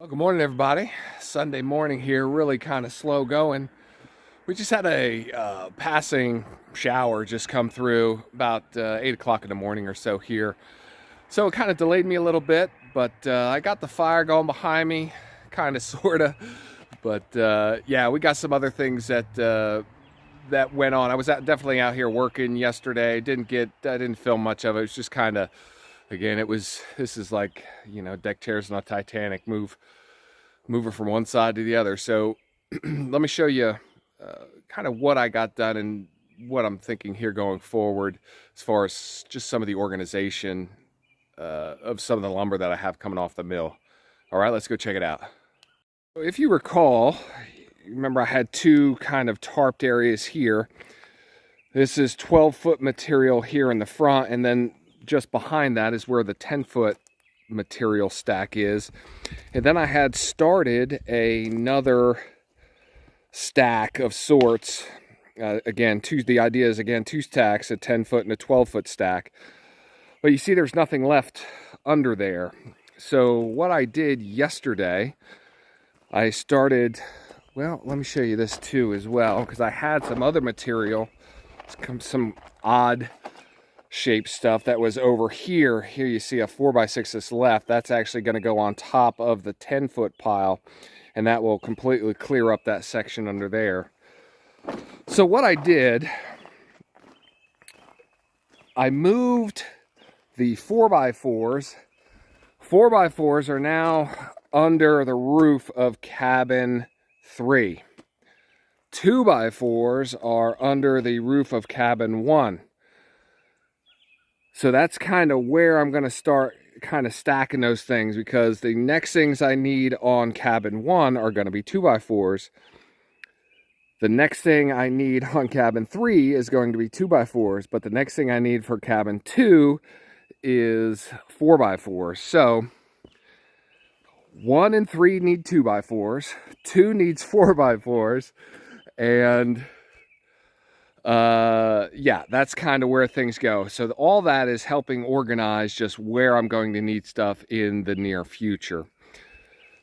Well, good morning, everybody. Sunday morning here, really kind of slow going. We just had a passing shower just come through about 8 o'clock in the morning or so here. So it kind of delayed me a little bit, but I got the fire going behind me, kind of, sort of. But yeah, we got some other things that went on. I was definitely out here working yesterday. I didn't film much of it. It was just kind of, again, this is like, deck chairs on a Titanic, move it from one side to the other. So let me show you kind of what I got done and what I'm thinking here going forward as far as just some of the organization of some of the lumber that I have coming off the mill. All right, let's go check it out. If you recall, remember I had two kind of tarped areas here. This is 12-foot material here in the front, and then just behind that is where the 10-foot material stack is. And then I had started another stack of sorts. The idea is, again, two stacks, a 10-foot and a 12-foot stack. But you see there's nothing left under there. So what I did yesterday, I started, well, let me show you this too as well, because I had some other material, some odd shape stuff that was over here. Here you see a 4x6 that's left. That's actually going to go on top of the 10-foot pile, and that will completely clear up that section under there. So what I did, I moved the 4x4s. 4x4s are now under the roof of cabin 3. 2x4s are under the roof of cabin 1. So that's kind of where I'm going to start kind of stacking those things, because the next things I need on cabin 1 are going to be 2x4s. The next thing I need on cabin 3 is going to be 2x4s, but the next thing I need for cabin 2 is 4x4s. So 1 and 3 need 2x4s, 2 needs 4x4s, and yeah, that's kind of where things go. So all that is helping organize just where I'm going to need stuff in the near future.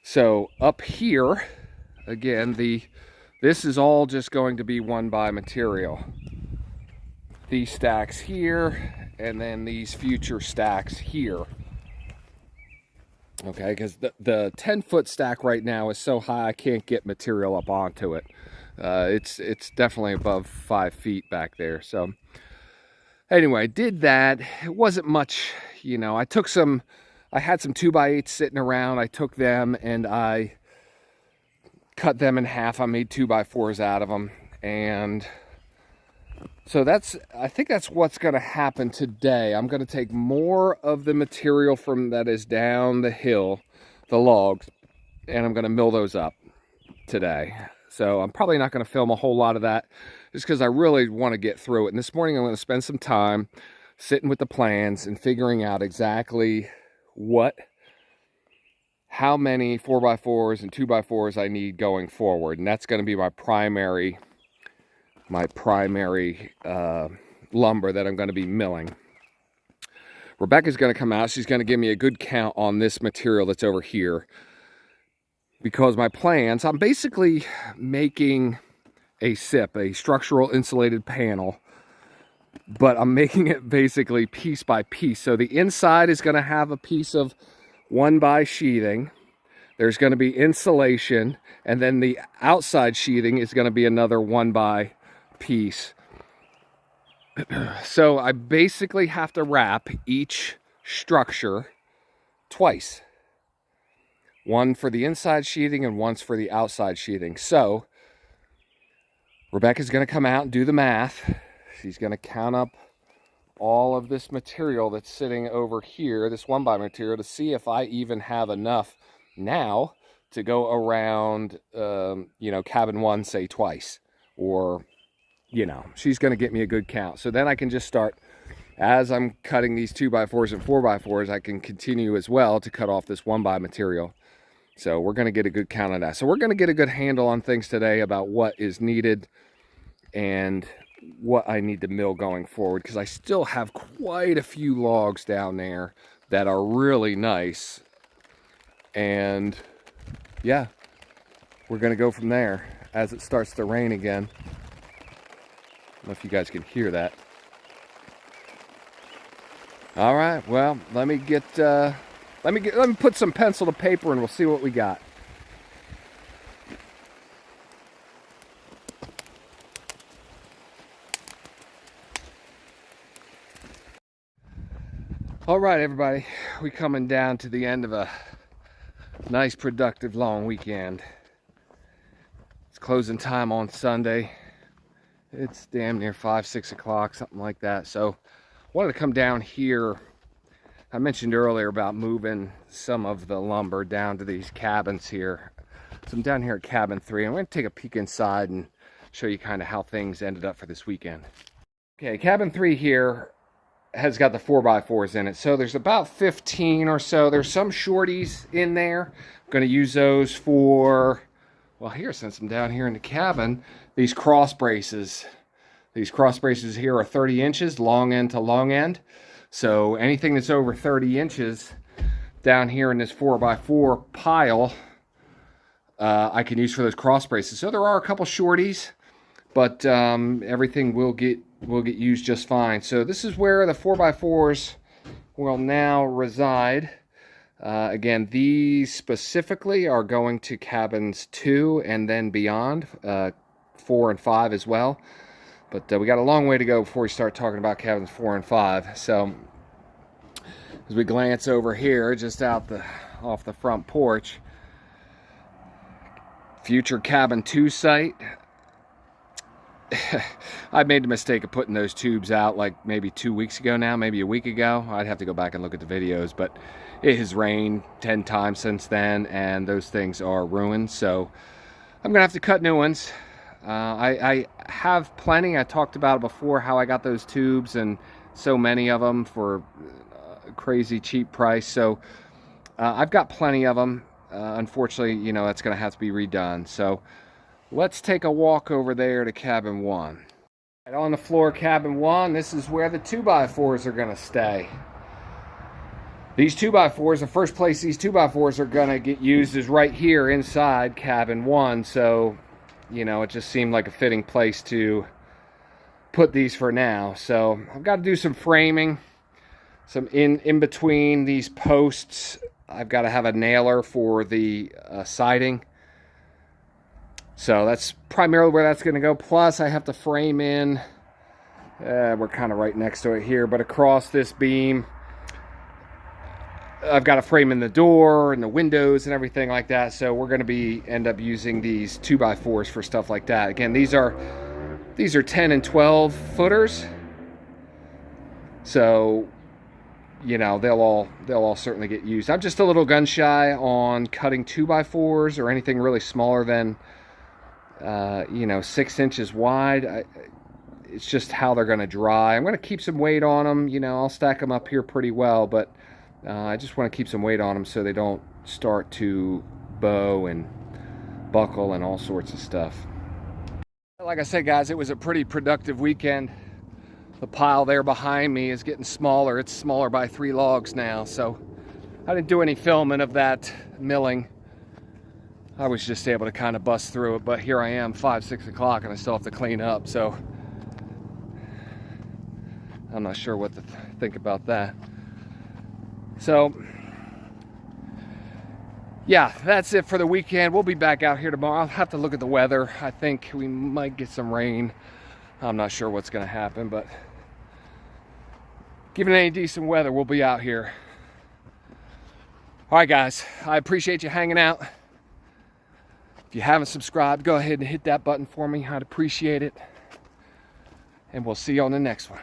So up here, again, this is all just going to be 1x material. These stacks here, and then these future stacks here. Okay, because the 10-foot stack right now is so high I can't get material up onto it. It's definitely above 5 feet back there. So anyway, did that. It wasn't much, I had some 2x8s sitting around. I took them and I cut them in half. I made 2x4s out of them. And so I think that's what's going to happen today. I'm going to take more of the material from that is down the hill, the logs, and I'm going to mill those up today. So I'm probably not going to film a whole lot of that just because I really want to get through it. And this morning I'm going to spend some time sitting with the plans and figuring out exactly how many 4x4s and 2x4s I need going forward. And that's going to be my primary lumber that I'm going to be milling. Rebecca's going to come out. She's going to give me a good count on this material that's over here, because my plans, I'm basically making a SIP, a structural insulated panel, but I'm making it basically piece by piece. So the inside is going to have a piece of 1x sheathing. There's going to be insulation, and then the outside sheathing is going to be another 1x piece. So I basically have to wrap each structure twice. One for the inside sheathing and one's for the outside sheathing. So Rebecca's going to come out and do the math. She's going to count up all of this material that's sitting over here, this 1x material, to see if I even have enough now to go around, cabin 1, say, twice. Or, she's going to get me a good count. So then I can just start, as I'm cutting these 2x4s and 4x4s, I can continue as well to cut off this 1x material. So we're going to get a good count on that. So we're going to get a good handle on things today about what is needed and what I need to mill going forward, because I still have quite a few logs down there that are really nice, and yeah, we're going to go from there as it starts to rain again. I don't know if you guys can hear that. All right, well, let me put some pencil to paper and we'll see what we got. All right, everybody, we coming down to the end of a nice, productive, long weekend. It's closing time on Sunday. It's damn near 5, 6 o'clock, something like that. So I wanted to come down here. I mentioned earlier about moving some of the lumber down to these cabins here. So I'm down here at cabin 3. I'm going to take a peek inside and show you kind of how things ended up for this weekend. Okay, cabin 3 here has got the 4x4s in it. So there's about 15 or so. There's some shorties in there. I'm going to use those for, well, here, since I'm down here in the cabin, these cross braces. These cross braces here are 30 inches, long end to long end. So anything that's over 30 inches down here in this 4x4 pile, I can use for those cross braces. So there are a couple shorties, but everything will get used just fine. So this is where the 4x4s will now reside. Again, these specifically are going to cabins 2 and then beyond, 4 and 5 as well. But we got a long way to go before we start talking about cabins 4 and 5. So as we glance over here, just off the front porch, future cabin 2 site. I made the mistake of putting those tubes out like maybe 2 weeks ago now, maybe a week ago. I'd have to go back and look at the videos, but it has rained 10 times since then, and those things are ruined. So I'm gonna have to cut new ones. I have plenty. I talked about it before, how I got those tubes and so many of them for a crazy cheap price. So I've got plenty of them. Unfortunately, you know, that's going to have to be redone. So let's take a walk over there to cabin 1. Right on the floor, cabin 1, this is where the 2x4s are going to stay. These 2x4s, the first place these 2x4s are going to get used is right here inside cabin 1. So, you know, it just seemed like a fitting place to put these for now. So I've got to do some framing, some in between these posts. I've got to have a nailer for the siding. So that's primarily where that's going to go. Plus I have to frame in, we're kind of right next to it here, but across this beam, I've got to frame in the door and the windows and everything like that. So we're going to end up using these 2x4s for stuff like that. Again, these are 10 and 12 footers. So, you know, they'll all certainly get used. I'm just a little gun shy on cutting 2x4s or anything really smaller than, you know, 6 inches wide. It's just how they're going to dry. I'm going to keep some weight on them. You know, I'll stack them up here pretty well, but I just want to keep some weight on them so they don't start to bow and buckle and all sorts of stuff. Like I said, guys, it was a pretty productive weekend. The pile there behind me is getting smaller. It's smaller by 3 logs now, so I didn't do any filming of that milling. I was just able to kind of bust through it, but here I am, 5, 6 o'clock, and I still have to clean up, so I'm not sure what to think about that. So, yeah, that's it for the weekend. We'll be back out here tomorrow. I'll have to look at the weather. I think we might get some rain. I'm not sure what's going to happen, but given any decent weather, we'll be out here. All right, guys, I appreciate you hanging out. If you haven't subscribed, go ahead and hit that button for me. I'd appreciate it. And we'll see you on the next one.